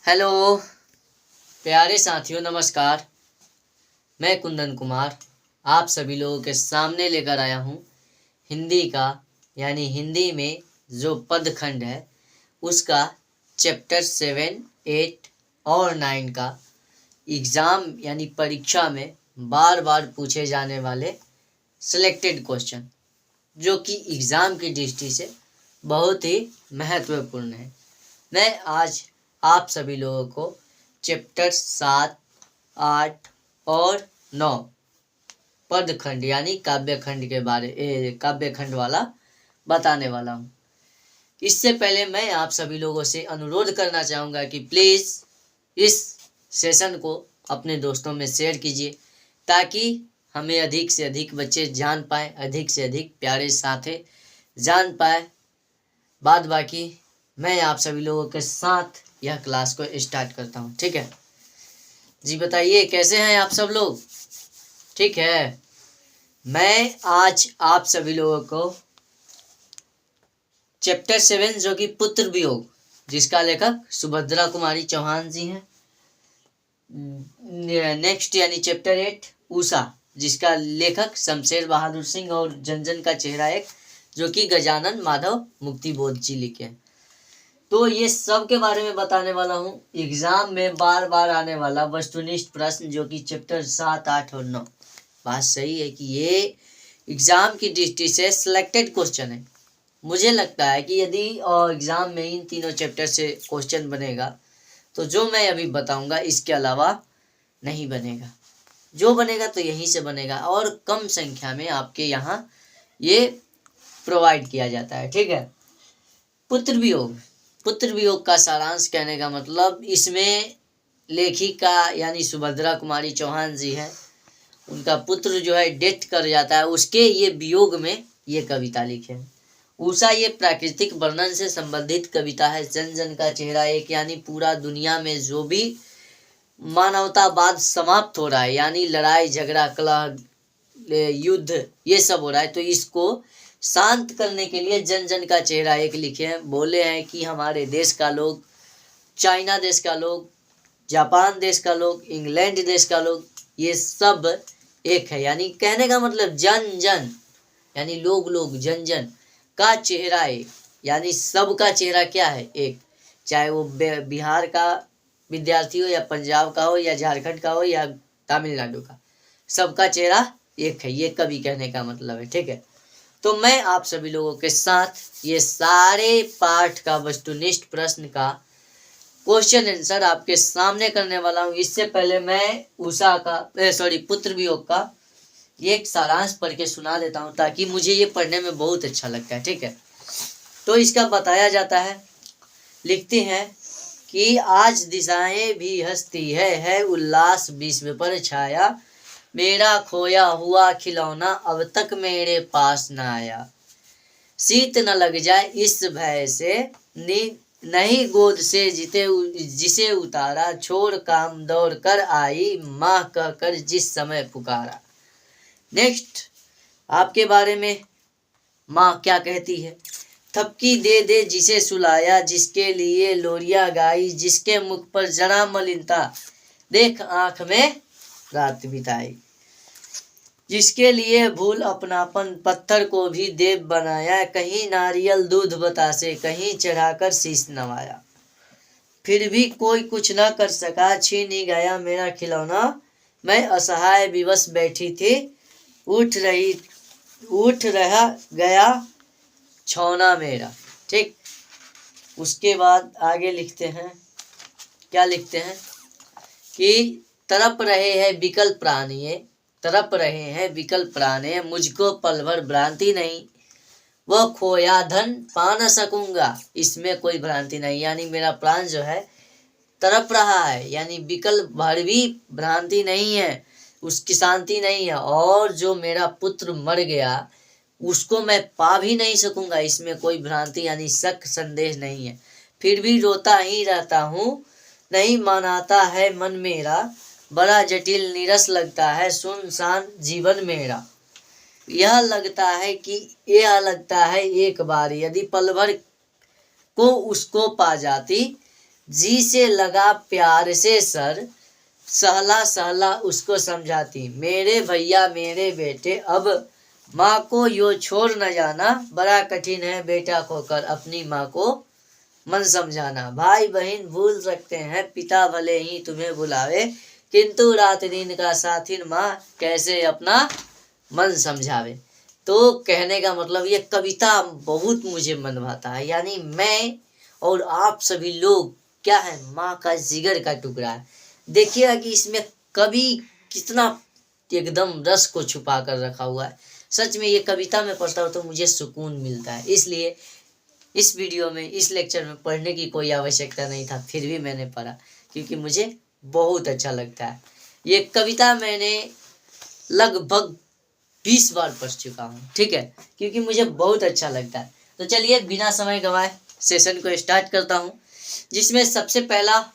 Hello प्यारे साथियों, नमस्कार। मैं कुंदन कुमार आप सभी लोगों के सामने लेकर आया हूँ हिंदी का यानी हिंदी में जो पदखंड है उसका चैप्टर 7, 8 और 9 का एग्ज़ाम यानी परीक्षा में बार बार पूछे जाने वाले सिलेक्टेड क्वेश्चन, जो कि एग्ज़ाम की दृष्टि से बहुत ही महत्वपूर्ण है। मैं आज आप सभी लोगों को चैप्टर 7, 8 और 9 पदखंड यानी काव्यखंड वाला बताने वाला हूँ। इससे पहले मैं आप सभी लोगों से अनुरोध करना चाहूँगा कि प्लीज़ इस सेशन को अपने दोस्तों में शेयर कीजिए, ताकि हमें अधिक से अधिक बच्चे जान पाएँ, अधिक से अधिक प्यारे साथी जान पाए। बाद बाकी मैं आप सभी लोगों के साथ यह क्लास को स्टार्ट करता हूँ। ठीक है जी, बताइए कैसे हैं आप सब लोग? ठीक है, मैं आज आप सभी लोगों को चैप्टर 7 जो कि पुत्र वियोग, जिसका लेखक सुभद्रा कुमारी चौहान जी हैं। नेक्स्ट यानी चैप्टर 8 उषा, जिसका लेखक शमशेर बहादुर सिंह और जनजन का चेहरा एक, जो कि गजानन माधव मुक्तिबोध जी लिखे हैं। तो ये सब के बारे में बताने वाला हूँ। एग्जाम में बार बार आने वाला वस्तुनिष्ठ प्रश्न, जो कि चैप्टर 7, 8 और 9। बात सही है कि ये एग्जाम की दृष्टि से सिलेक्टेड क्वेश्चन है। मुझे लगता है कि यदि एग्जाम में इन तीनों चैप्टर से क्वेश्चन बनेगा तो जो मैं अभी बताऊंगा इसके अलावा नहीं बनेगा। जो बनेगा तो यहीं से बनेगा, और कम संख्या में आपके यहाँ ये प्रोवाइड किया जाता है। ठीक है, पुत्र वियोग का सारांश कहने का मतलब, इसमें लेखिका यानी सुभद्रा कुमारी चौहान जी हैं, उनका पुत्र जो है डेथ कर जाता है, उसके ये वियोग में ये कविता लिखे हैं। उषा ये प्राकृतिक वर्णन से संबंधित कविता है। जन जन का चेहरा एक, यानी पूरा दुनिया में जो भी मानवतावाद समाप्त हो रहा है, यानी लड़ाई झगड़ा कलह युद्ध ये सब हो रहा है, तो इसको शांत करने के लिए जन जन का चेहरा एक लिखे हैं। बोले हैं कि हमारे देश का लोग, चाइना देश का लोग, जापान देश का लोग, इंग्लैंड देश का लोग, ये सब एक है। यानी कहने का मतलब जन जन यानी लोग जन जन का चेहरा एक, यानी सबका चेहरा क्या है? एक। चाहे वो बिहार का विद्यार्थी हो, या पंजाब का हो, या झारखंड का हो, या तमिलनाडु का, सबका चेहरा एक है। ये कवि कहने का मतलब है। ठीक है, तो मैं आप सभी लोगों के साथ ये सारे पाठ का वस्तुनिष्ठ प्रश्न का क्वेश्चन आंसर आपके सामने करने वाला हूँ। इससे पहले मैं उषा का पुत्र वियोग का ये एक सारांश पढ़ के सुना देता हूँ, ताकि मुझे ये पढ़ने में बहुत अच्छा लगता है। ठीक है, तो इसका बताया जाता है, लिखते हैं कि आज दिशाएं भी हंसती है उल्लास विश्व पर छाया, मेरा खोया हुआ खिलौना अब तक मेरे पास न आया, शीत न लग जाए इस भय से नहीं गोद से जिसे उतारा, छोड़ काम दौड़ कर आई माँ कहकर जिस समय पुकारा। नेक्स्ट, आपके बारे में माँ क्या कहती है? थपकी दे दे जिसे सुलाया, जिसके लिए लोरिया गाई, जिसके मुख पर जरा मलिनता देख आंख में रात बिताई, जिसके लिए भूल अपनापन पत्थर को भी देव बनाया, कहीं नारियल दूध बतासे कहीं चढ़ाकर शीश नवाया, फिर भी कोई कुछ न कर सका, छीन ही गया मेरा खिलौना, मैं असहाय विवश बैठी थी, उठ रहा गया छौना मेरा। ठीक, उसके बाद आगे लिखते हैं, क्या लिखते हैं कि तड़प रहे हैं विकल प्राणी, मुझको पल भर भ्रांति नहीं, वह खोया धन पा न सकूंगा, इसमें कोई भ्रांति नहीं। यानी मेरा प्राण जो है तड़प रहा है, यानी विकल भर भी भ्रांति नहीं है, उसकी शांति नहीं है, और जो मेरा पुत्र मर गया उसको मैं पा भी नहीं सकूंगा, इसमें कोई भ्रांति यानी शक संदेह नहीं है। फिर भी रोता ही रहता हूँ, नहीं मानाता है मन मेरा, बड़ा जटिल नीरस लगता है सुनसान जीवन मेरा, यह लगता है एक बार, यदि पल भर को उसको पा जाती, जी से लगा प्यार से सर, सहला सहला उसको समझाती। मेरे भैया मेरे बेटे, अब माँ को यो छोड़ न जाना, बड़ा कठिन है बेटा खोकर अपनी माँ को मन समझाना। भाई बहन भूल सकते हैं, पिता भले ही तुम्हें बुलावे, किंतु रात दिन का साथिन माँ कैसे अपना मन समझावे। तो कहने का मतलब ये कविता बहुत मुझे मन भाता है। यानी मैं और आप सभी लोग क्या है, माँ का जिगर का टुकड़ा है। देखिएगा कि इसमें कवि कितना एकदम रस को छुपा कर रखा हुआ है। सच में ये कविता में पढ़ता हूँ तो मुझे सुकून मिलता है। इसलिए इस वीडियो में, इस लेक्चर में पढ़ने की कोई आवश्यकता नहीं था, फिर भी मैंने पढ़ा क्योंकि मुझे बहुत अच्छा लगता है। ये कविता मैंने लगभग 20 बार पढ़ चुका हूँ, ठीक है, क्योंकि मुझे बहुत अच्छा लगता है। तो चलिए बिना समय गंवाए सेशन को स्टार्ट करता हूँ, जिसमें सबसे पहला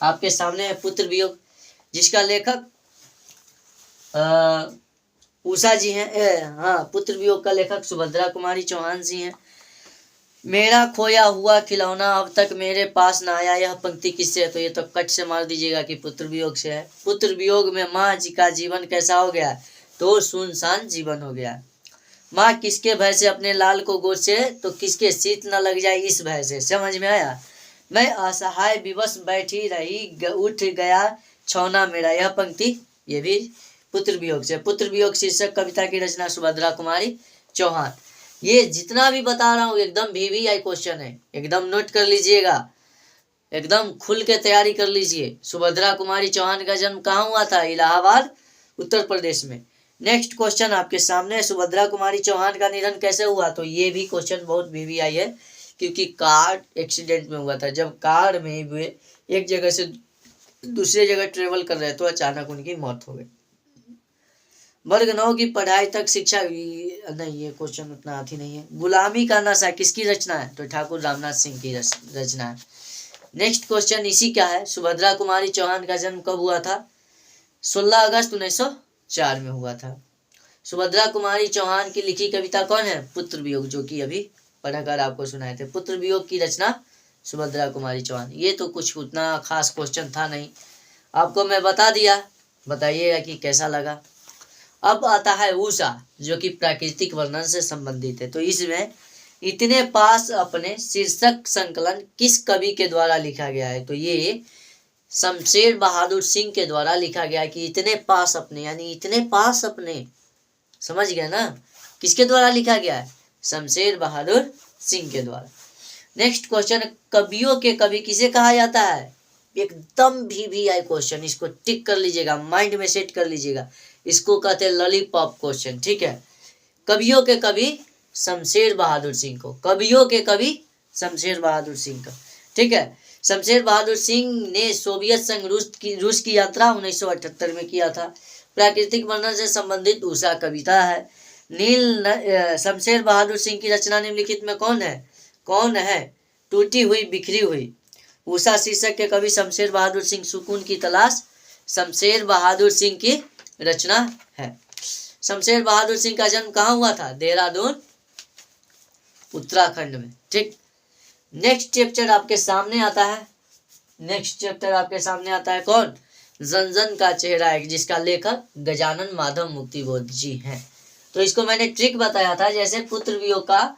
आपके सामने है पुत्र वियोग, जिसका लेखक उषा जी हैं। हाँ, पुत्र वियोग का लेखक सुभद्रा कुमारी चौहान जी हैं। मेरा खोया हुआ खिलौना अब तक मेरे पास ना आया, यह पंक्ति किससे है? तो ये तो कट से मार दीजिएगा कि पुत्र वियोग से है। पुत्र वियोग में माँ जी का जीवन कैसा हो गया? तो सुनसान जीवन हो गया। माँ किसके भय से अपने लाल को गोद से, तो किसके शीत न लग जाए इस भय से। समझ में आया? मैं असहाय विवश बैठी रही, उठ गया छौना मेरा, यह पंक्ति ये भी पुत्र वियोग से। पुत्र वियोग शीर्षक कविता की रचना सुभद्रा कुमारी चौहान। ये जितना भी बता रहा हूँ एकदम VVI क्वेश्चन है, एकदम नोट कर लीजिएगा, एकदम खुल के तैयारी कर लीजिए। सुभद्रा कुमारी चौहान का जन्म कहाँ हुआ था? इलाहाबाद, उत्तर प्रदेश में। नेक्स्ट क्वेश्चन आपके सामने, सुभद्रा कुमारी चौहान का निधन कैसे हुआ? तो ये भी क्वेश्चन बहुत VVI है, क्योंकि कार एक्सीडेंट में हुआ था। जब कार में वे एक जगह से दूसरी जगह ट्रेवल कर रहे तो अचानक उनकी मौत हो गई। वर्ग 9 की पढ़ाई तक शिक्षा, नहीं ये क्वेश्चन उतना आती नहीं है। गुलामी का नशा किसकी रचना है? तो ठाकुर रामनाथ सिंह की रचना है। नेक्स्ट क्वेश्चन इसी का है, सुभद्रा कुमारी चौहान का जन्म कब हुआ था? 16 अगस्त 1904 में हुआ था। सुभद्रा कुमारी चौहान की लिखी कविता कौन है? पुत्र वियोग, जो कि अभी पढ़कर आपको सुनाए थे। पुत्र वियोग की रचना सुभद्रा कुमारी चौहान। ये तो कुछ उतना खास क्वेश्चन था नहीं, आपको मैं बता दिया, बताइएगा कि कैसा लगा। अब आता है उषा, जो कि प्राकृतिक वर्णन से संबंधित है। तो इसमें इतने पास अपने शीर्षक संकलन किस कवि के द्वारा लिखा गया है? तो ये शमशेर बहादुर सिंह के द्वारा लिखा गया है कि इतने पास अपने, यानी इतने पास अपने, समझ गए ना? किसके द्वारा लिखा गया है? शमशेर बहादुर सिंह के द्वारा। नेक्स्ट क्वेश्चन, कवियों के कवि किसे कहा जाता है? एकदम VVI क्वेश्चन, इसको टिक कर लीजिएगा, माइंड में सेट कर लीजिएगा। इसको कहते हैं लॉलीपॉप क्वेश्चन, ठीक है। कवियों के कवि शमशेर बहादुर सिंह को, कवियों के कवि शमशेर बहादुर सिंह का, ठीक है। शमशेर बहादुर सिंह ने सोवियत संघ रूस की यात्रा 1978 में किया था। प्राकृतिक वर्णन से संबंधित उषा कविता है। शमशेर बहादुर सिंह की रचना निम्नलिखित में कौन है? टूटी हुई बिखरी हुई। उषा शीर्षक के कवि शमशेर बहादुर सिंह। सुकून की तलाश शमशेर बहादुर सिंह की रचना है। शमशेर बहादुर सिंह का जन्म कहाँ हुआ था? देहरादून, उत्तराखंड में, ठीक। नेक्स्ट चैप्टर आपके सामने आता है, कौन? जन जन का चेहरा है, जिसका लेखक गजानन माधव मुक्तिबोध जी हैं। तो इसको मैंने ट्रिक बताया था, जैसे पुत्र वियोग का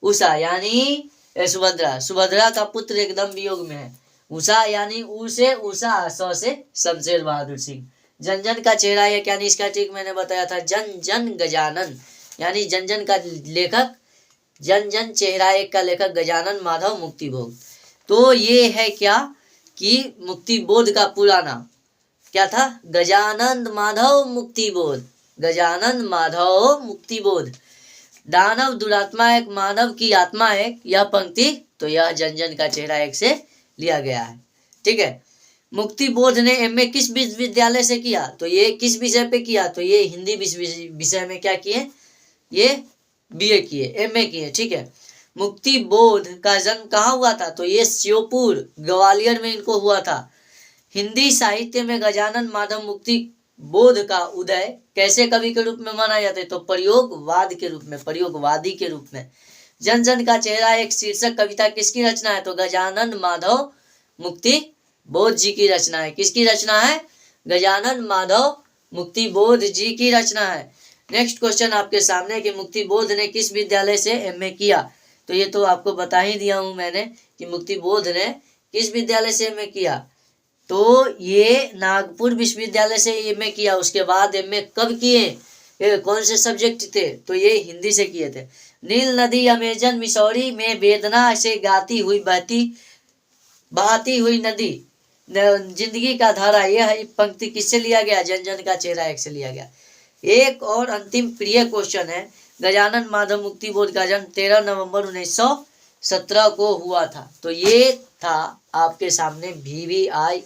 उषा यानी सुभद्रा का पुत्र एकदम वियोग में है। उषा यानी उ से उषा, स से शमशेर बहादुर सिंह। जन जन का चेहरा एक, यानी इसका ट्रिक मैंने बताया था, जन जन गजानन, यानी जन जन का लेखक, जन जन चेहरा एक का लेखक गजानन माधव मुक्तिबोध। तो ये है क्या कि मुक्तिबोध का पूरा नाम क्या था? गजानन माधव मुक्तिबोध, गजानन माधव मुक्तिबोध। दानव दुरात्मा एक, मानव की आत्मा एक, यह पंक्ति तो यह जन जन का चेहरा एक से लिया गया है, ठीक है। मुक्तिबोध ने MA किस विश्वविद्यालय से किया? तो ये किस विषय पे किया? तो ये हिंदी विषय में क्या किए? ये BA किए, MA किए, ठीक है। मुक्तिबोध का जन्म कहाँ हुआ था? तो ये श्योपुर, ग्वालियर में इनको हुआ था। हिंदी साहित्य में गजानन माधव मुक्तिबोध का उदय कैसे कवि के रूप में माना जाता है? तो प्रयोगवादी के रूप में। जन जन का चेहरा एक शीर्षक कविता किसकी रचना है? तो गजानन माधव मुक्ति बोध जी की रचना है। किसकी रचना है? गजानन माधव मुक्ति बोध जी की रचना है। नेक्स्ट क्वेश्चन आपके सामने कि मुक्ति बोध ने किस विद्यालय से एमए किया? तो ये तो आपको बता ही दिया हूं मैंने कि मुक्ति बोध ने किस विद्यालय से एमए किया। तो ये नागपुर विश्वविद्यालय से एमए किया। उसके बाद एमए कब किए? कौन से सब्जेक्ट थे? तो ये हिंदी से किए थे। नील नदी अमेजन मिसौरी में वेदना से गाती हुई बहाती हुई नदी जिंदगी का धारा, यह पंक्ति किससे लिया गया? जन जन का चेहरा एक से लिया गया। एक और अंतिम प्रिय क्वेश्चन है, गजानन माधव मुक्ति बोध का जन्म 13 नवंबर 1917 को हुआ था। तो ये था आपके सामने VVI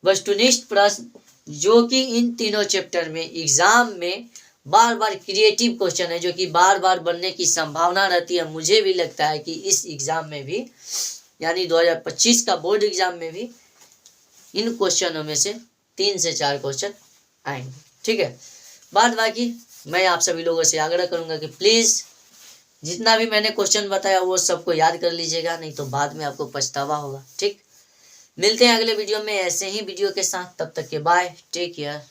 वस्तुनिष्ठ प्रश्न, जो कि इन तीनों चैप्टर में एग्जाम में बार बार क्रिएटिव क्वेश्चन है, जो कि बार बार बनने की संभावना रहती है। मुझे भी लगता है कि इस एग्जाम में भी, यानी 2025 का बोर्ड एग्जाम में भी इन क्वेश्चनों में से 3 से 4 क्वेश्चन आएंगे। ठीक है, बाद बाकी मैं आप सभी लोगों से आग्रह करूंगा कि प्लीज़ जितना भी मैंने क्वेश्चन बताया वो सबको याद कर लीजिएगा, नहीं तो बाद में आपको पछतावा होगा। ठीक, मिलते हैं अगले वीडियो में ऐसे ही वीडियो के साथ। तब तक के बाय, टेक केयर।